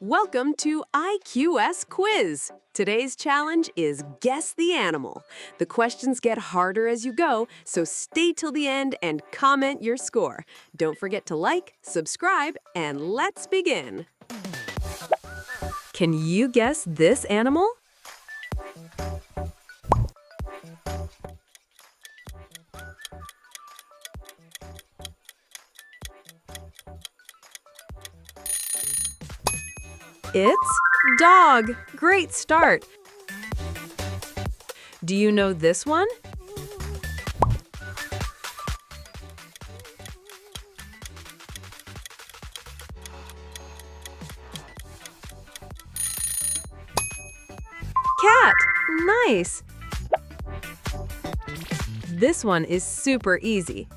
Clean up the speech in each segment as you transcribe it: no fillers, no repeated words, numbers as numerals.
Welcome to IQS Quiz. Today's challenge is Guess the Animal. The questions get harder as you go, so stay till the end and comment your score. Don't forget to like, subscribe, and let's begin. Can you guess this animal? It's dog. Great start. Do you know this one? Cat. Nice. This one is super easy.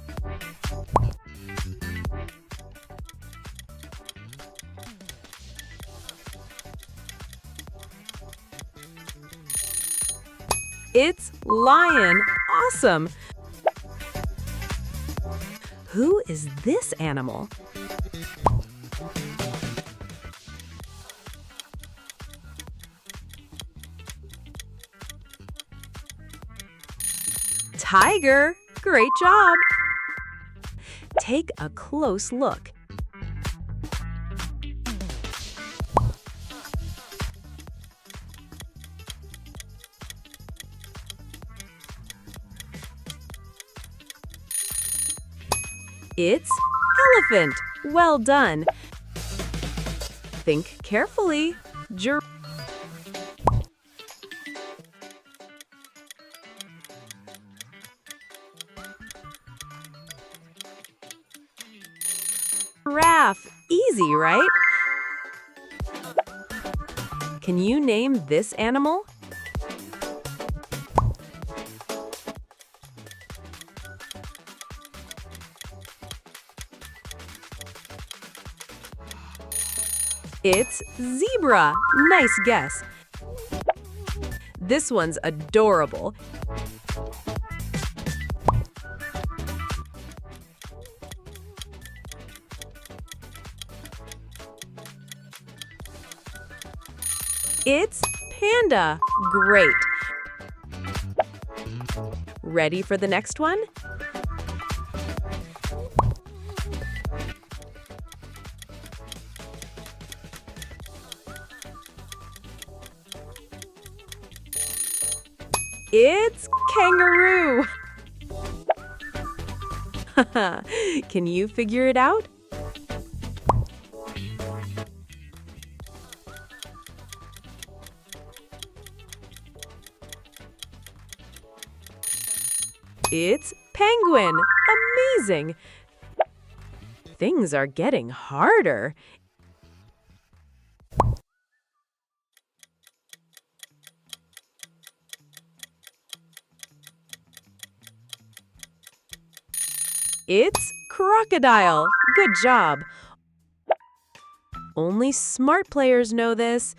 It's lion. Awesome. Who is this animal? Tiger. Great job. Take a close look. It's elephant. Well done. Think carefully. Giraffe. Easy, right? Can you name this animal? It's zebra. Nice guess. This one's adorable. It's panda. Great. Ready for the next one? It's kangaroo. Can you figure it out? It's penguin. Amazing. Things are getting harder. It's crocodile. Good job. Only smart players know this.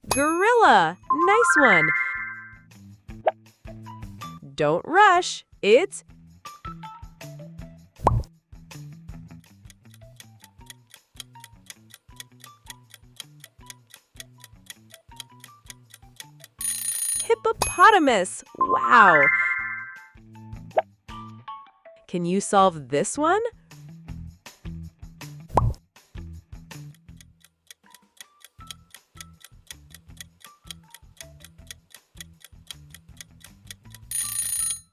Gorilla. Nice one. Don't rush. It's hippopotamus. Wow. Can you solve this one?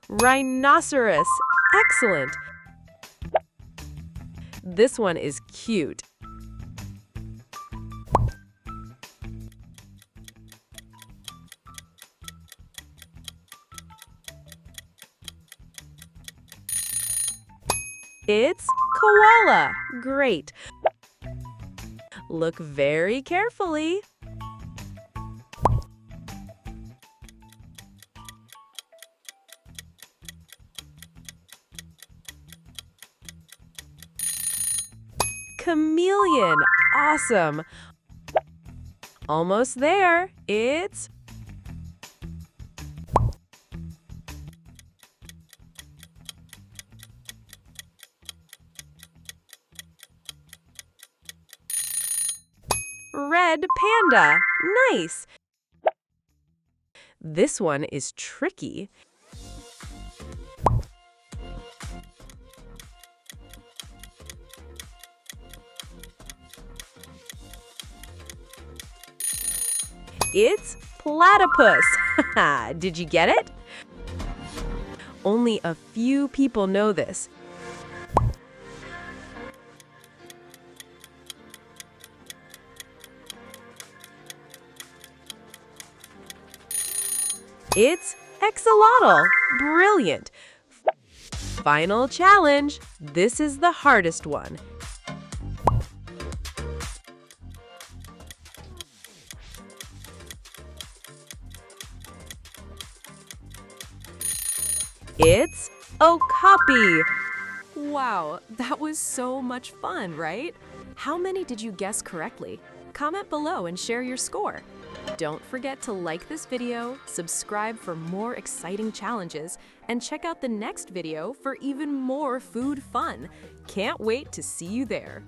Rhinoceros. Excellent. This one is cute. It's koala. Great. Look very carefully. Chameleon. Awesome. Almost there. It's red panda. Nice. This one is tricky. It's platypus. Did you get it? Only a few people know this. It's axolotl. Brilliant. Final challenge. This is the hardest one. It's okapi. Wow, that was so much fun, right? How many did you guess correctly? Comment below and share your score. Don't forget to like this video, subscribe for more exciting challenges, and check out the next video for even more food fun. Can't wait to see you there.